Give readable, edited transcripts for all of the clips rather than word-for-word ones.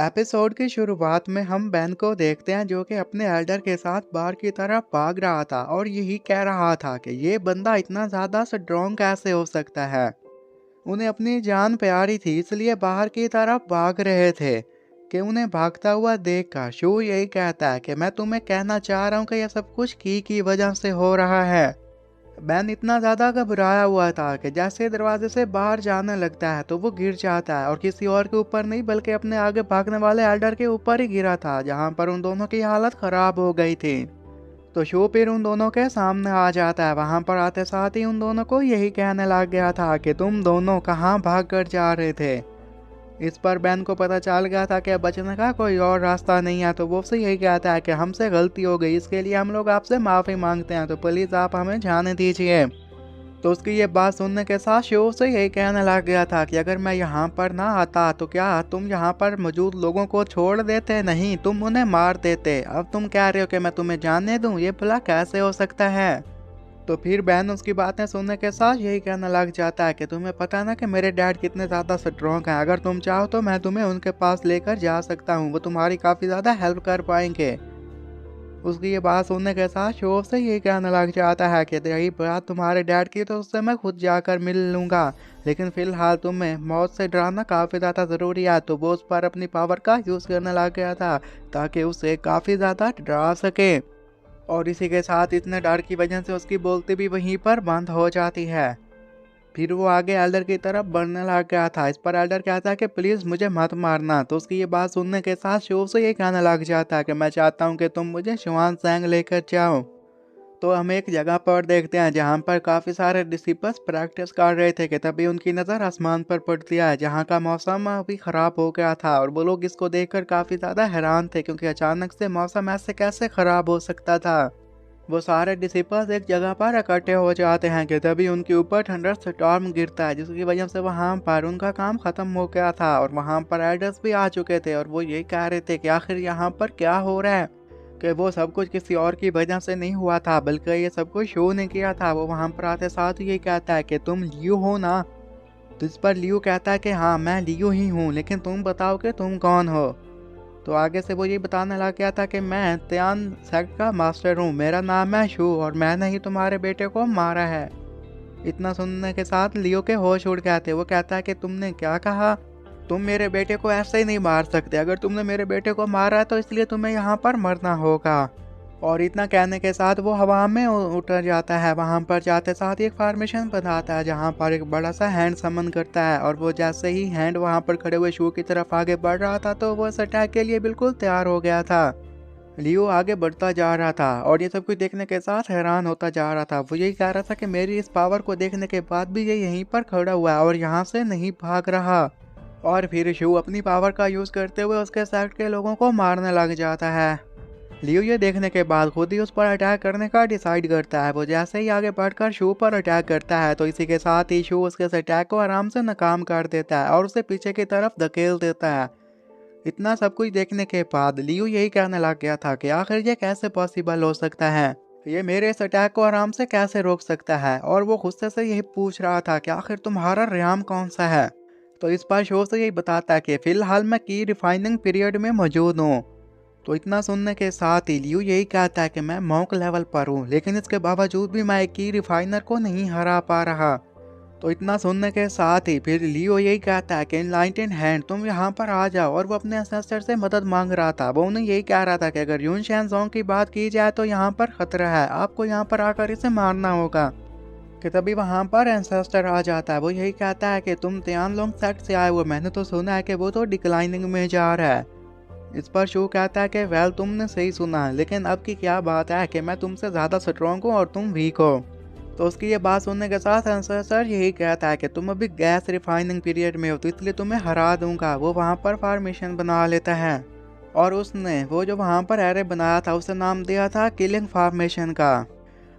Episode की शुरुआत में हम बेन को देखते हैं जो कि अपने एल्डर के साथ बाहर की तरफ भाग रहा था और यही कह रहा था कि ये बंदा इतना ज़्यादा स्ट्रॉन्ग कैसे हो सकता है। उन्हें अपनी जान प्यारी थी इसलिए बाहर की तरफ भाग रहे थे कि उन्हें भागता हुआ देखकर शू यही कहता है कि मैं तुम्हें कहना चाह रहा हूँ कि यह सब कुछ की वजह से हो रहा है। बेन इतना ज्यादा घबराया हुआ था कि जैसे दरवाजे से बाहर जाने लगता है तो वो गिर जाता है और किसी और के ऊपर नहीं बल्कि अपने आगे भागने वाले एल्डर के ऊपर ही गिरा था जहां पर उन दोनों की हालत खराब हो गई थी। तो शो फिर उन दोनों के सामने आ जाता है। वहां पर आते साथ ही उन दोनों को यही कहने लग गया था कि तुम दोनों कहाँ भाग कर जा रहे थे। इस पर बेन को पता चल गया था कि बचने का कोई और रास्ता नहीं है तो वो उससे यही कहता है कि हमसे गलती हो गई, इसके लिए हम लोग आपसे माफ़ी मांगते हैं, तो प्लीज़ आप हमें जाने दीजिए। तो उसकी ये बात सुनने के साथ शिव से यही कहने लग गया था कि अगर मैं यहाँ पर ना आता तो क्या तुम यहाँ पर मौजूद लोगों को छोड़ देते? नहीं, तुम उन्हें मार देते। अब तुम कह रहे हो कि मैं तुम्हें जाने दूँ? ये भला कैसे हो सकता है? तो फिर बहन उसकी बातें सुनने के साथ यही कहने लग जाता है कि तुम्हें पता ना कि मेरे डैड कितने ज़्यादा स्ट्रॉन्ग हैं, अगर तुम चाहो तो मैं तुम्हें उनके पास लेकर जा सकता हूँ, वो तुम्हारी काफ़ी ज़्यादा हेल्प कर पाएंगे। उसकी ये बात सुनने के साथ शोर से यही कहने लग जाता है कि रही बात तुम्हारे डैड की तो उससे मैं खुद जाकर मिल लूँगा, लेकिन फ़िलहाल तुम्हें मौत से डराना काफ़ी ज़्यादा ज़रूरी है। तो वो उस पर अपनी पावर का यूज़ करने लग गया था ताकि उसे काफ़ी ज़्यादा डरा सके। और इसी के साथ इतने डर की वजह से उसकी बोलती भी वहीं पर बंद हो जाती है। फिर वो आगे एल्डर की तरफ बढ़ने लग गया था। इस पर एल्डर कहता है कि प्लीज़ मुझे मत मारना। तो उसकी ये बात सुनने के साथ शिव से ये कहने लग जाता है कि मैं चाहता हूँ कि तुम मुझे शुआन सैंग लेकर जाओ। तो हम एक जगह पर देखते हैं जहाँ पर काफ़ी सारे डिसिपल्स प्रैक्टिस कर रहे थे कि तभी उनकी नज़र आसमान पर पड़ती है जहाँ का मौसम अभी ख़राब हो गया था और वो लोग इसको देखकर काफ़ी ज़्यादा हैरान थे क्योंकि अचानक से मौसम ऐसे कैसे ख़राब हो सकता था। वो सारे डिसिपल्स एक जगह पर इकट्ठे हो जाते हैं कि तभी उनके ऊपर थंडर स्टॉर्म गिरता है जिसकी वजह से वहाँ पर उनका काम ख़त्म हो गया था और वहाँ पर एल्डर्स भी आ चुके थे और वो यही कह रहे थे कि आखिर यहाँ पर क्या हो रहा है, कि वो सब कुछ किसी और की वजह से नहीं हुआ था बल्कि ये सब कुछ शो ने किया था। वो वहाँ पर आते साथ ही ये कहता है कि तुम लियो हो ना। तो इस पर लियो कहता है कि हाँ मैं लियो ही हूँ, लेकिन तुम बताओ कि तुम कौन हो। तो आगे से वो ये बताने लग गया था कि मैं त्यान सेक्ट का मास्टर हूँ, मेरा नाम है शू और मैंने ही तुम्हारे बेटे को मारा है। इतना सुनने के साथ लियो के होश उड़ गए थे। वो कहता है कि तुमने क्या कहा? तुम मेरे बेटे को ऐसे ही नहीं मार सकते, अगर तुमने मेरे बेटे को मारा है तो इसलिए तुम्हें यहाँ पर मरना होगा। और इतना कहने के साथ वो हवा में उतर जाता है। वहाँ पर जाते साथ ही एक फॉर्मेशन बनाता है जहाँ पर एक बड़ा सा हैंड समन करता है और वो जैसे ही हैंड वहाँ पर खड़े हुए शू की तरफ आगे बढ़ रहा था तो वो इस अटैक के लिए बिल्कुल तैयार हो गया था। लियो आगे बढ़ता जा रहा था और ये सब कुछ देखने के साथ हैरान होता जा रहा था। वो यही कह रहा था कि मेरी इस पावर को देखने के बाद भी ये यहीं पर खड़ा हुआ है और यहाँ से नहीं भाग रहा। और फिर शू अपनी पावर का यूज़ करते हुए उसके सेक्ट के लोगों को मारने लग जाता है। लियो ये देखने के बाद खुद ही उस पर अटैक करने का डिसाइड करता है। वो जैसे ही आगे बढ़कर शू पर अटैक करता है तो इसी के साथ ही शू उसके इस अटैक को आराम से नाकाम कर देता है और उसे पीछे की तरफ धकेल देता है। इतना सब कुछ देखने के बाद लियो यही कहने लग गया था कि आखिर ये कैसे पॉसिबल हो सकता है, ये मेरे इस अटैक को आराम से कैसे रोक सकता है। और वो गुस्से से यही पूछ रहा था कि आखिर तुम्हारा रयाम कौन सा है। तो इस बार शो से यही बताता है कि फिलहाल मैं की रिफाइनिंग पीरियड में मौजूद हूँ। तो इतना सुनने के साथ ही लियो यही कहता है कि मैं मॉन्क लेवल पर हूँ, लेकिन इसके बावजूद भी मैं एक की रिफाइनर को नहीं हरा पा रहा। तो इतना सुनने के साथ ही फिर लियो यही कहता है कि एनलाइटेंड हैंड तुम यहाँ पर आ जाओ, और वो अपने असेस्टर से मदद मांग रहा था। वो उन्हें यही कह रहा था कि अगर यून शैनजोंग की बात की जाए तो यहाँ पर खतरा है, आपको यहाँ पर आकर इसे मारना होगा। कि तभी वहाँ पर एंसेस्टर आ जाता है। वो यही कहता है कि तुम तियानलोंग सेक्ट से आए हुए, मैंने तो सुना है कि वो तो डिक्लाइनिंग में जा रहा है। इस पर शू कहता है कि वेल तुमने सही सुना, लेकिन अब की क्या बात है कि मैं तुमसे ज़्यादा स्ट्रॉन्ग हूँ और तुम वीक हो। तो उसकी ये बात सुनने के साथ एंसेस्टर यही कहता है कि तुम अभी गैस रिफाइनिंग पीरियड में हो तो इसलिए तुम्हें हरा दूंगा। वो वहाँ पर फॉर्मेशन बना लेता है और उसने वो जो वहाँ पर एरे बनाया था उसे नाम दिया था किलिंग फॉर्मेशन का।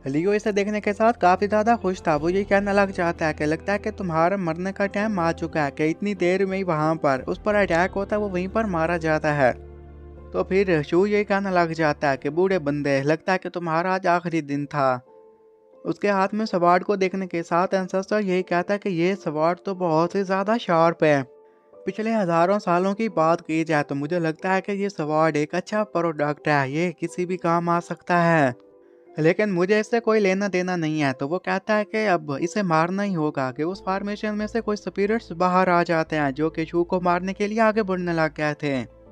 लियो इसे देखने के साथ काफ़ी ज़्यादा खुश था। वो ये कहने लग जाता है कि लगता है कि तुम्हारा मरने का टाइम आ चुका है, कि इतनी देर में ही वहाँ पर उस पर अटैक होता है, वो वहीं पर मारा जाता है। तो फिर शू ये कहने लग जाता है कि बूढ़े बंदे, लगता है कि तुम्हारा आज आखिरी दिन था। उसके हाथ में स्वॉर्ड को देखने के साथ एंसेस्टर यही कहता है कि ये स्वॉर्ड तो बहुत ही ज़्यादा शार्प है। पिछले हज़ारों सालों की बात की जाए तो मुझे लगता है कि ये स्वॉर्ड एक अच्छा प्रोडक्ट है, ये किसी भी काम आ सकता है। लेकिन मुझे इससे कोई लेना-देना नहीं है, तो वो कहता है कि अब इसे मारना ही होगा कि उस फॉर्मेशन में से कुछ स्पिरिट्स बाहर आ जाते हैं जो कि शू को मारने के लिए आगे बढ़ने लग गए थे।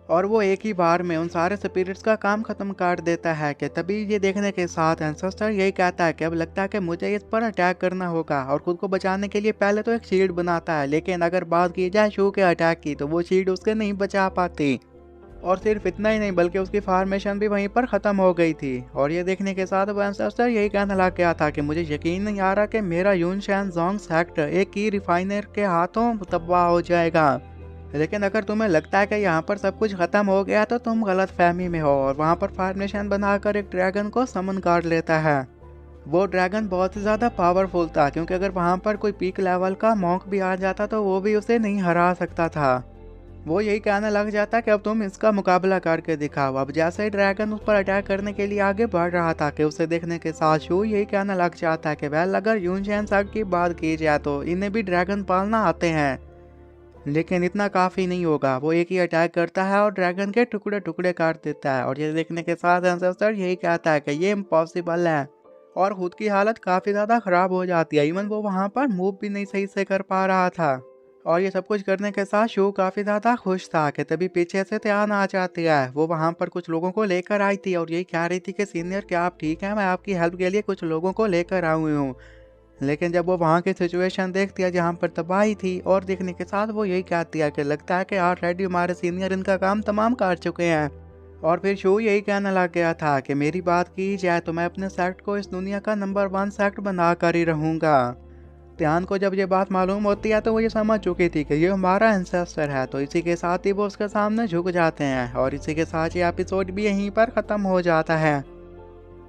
और वो एक ही बार में उन सारे स्पिरिट्स का काम खत्म कर देता है कि तभी ये देखने के साथ एंसेस्टर यही कहता है कि अब लगता है कि मुझे इस पर अटैक करना होगा और खुद को बचाने के लिए पहले तो एक शील्ड बनाता है, लेकिन अगर बात की जाए शू के अटैक की तो वो शील्ड उसके नहीं बचा पाती। और सिर्फ इतना ही नहीं बल्कि उसकी फॉर्मेशन भी वहीं पर ख़त्म हो गई थी। और ये देखने के साथ वो एंसेस्टर यही कहने लग गया था कि मुझे यकीन नहीं आ रहा कि मेरा यूनशैन जोंग सेक्ट एक की रिफाइनर के हाथों तबाह हो जाएगा। लेकिन अगर तुम्हें लगता है कि यहाँ पर सब कुछ ख़त्म हो गया तो तुम गलत फहमी में हो। और वहाँ पर फॉर्मेशन बनाकर एक ड्रैगन को समन कर लेता है। वो ड्रैगन बहुत ही ज़्यादा पावरफुल था, क्योंकि अगर वहाँ पर कोई पीक लेवल का मॉन्क भी आ जाता तो वो भी उसे नहीं हरा सकता था। वो यही कहने लग जाता कि अब तुम इसका मुकाबला करके दिखाओ। अब जैसे ही ड्रैगन उस पर अटैक करने के लिए आगे बढ़ रहा था कि उसे देखने के साथ शू यही कहने लग जाता है कि वेल अगर यूनशैन सेक्ट की बात की जाए तो इन्हें भी ड्रैगन पालना आते हैं, लेकिन इतना काफ़ी नहीं होगा। वो एक ही अटैक करता है और ड्रैगन के टुकड़े टुकड़े काट देता है। और ये देखने के साथ एंसेस्टर यही कहता है कि ये इम्पॉसिबल है और खुद की हालत काफ़ी ज़्यादा ख़राब हो जाती है। इवन वो वहाँ पर मूव भी नहीं सही से कर पा रहा था। और ये सब कुछ करने के साथ शू काफ़ी ज़्यादा खुश था कि तभी पीछे से त्यान आ जाती है। वो वहाँ पर कुछ लोगों को लेकर आई थी और यही कह रही थी कि सीनियर क्या आप ठीक हैं, मैं आपकी हेल्प के लिए कुछ लोगों को लेकर आई हुई हूँ। लेकिन जब वो वहाँ की सिचुएशन देखती है जहाँ पर तबाही थी और देखने के साथ वो यही कहती है कि लगता है कि ऑलरेडी हमारे सीनियर इनका काम तमाम कर चुके हैं। और फिर शू यही कहने लग गया था कि मेरी बात की जाए तो मैं अपने सेक्ट को इस दुनिया का नंबर 1 सेक्ट बना कर ही रहूँगा। ध्यान को जब ये बात मालूम होती है तो वो ये समझ चुकी थी कि ये हमारा एंसेस्टर है, तो इसी के साथ ही वो उसके सामने झुक जाते हैं। और इसी के साथ ये एपिसोड भी यहीं पर ख़त्म हो जाता है।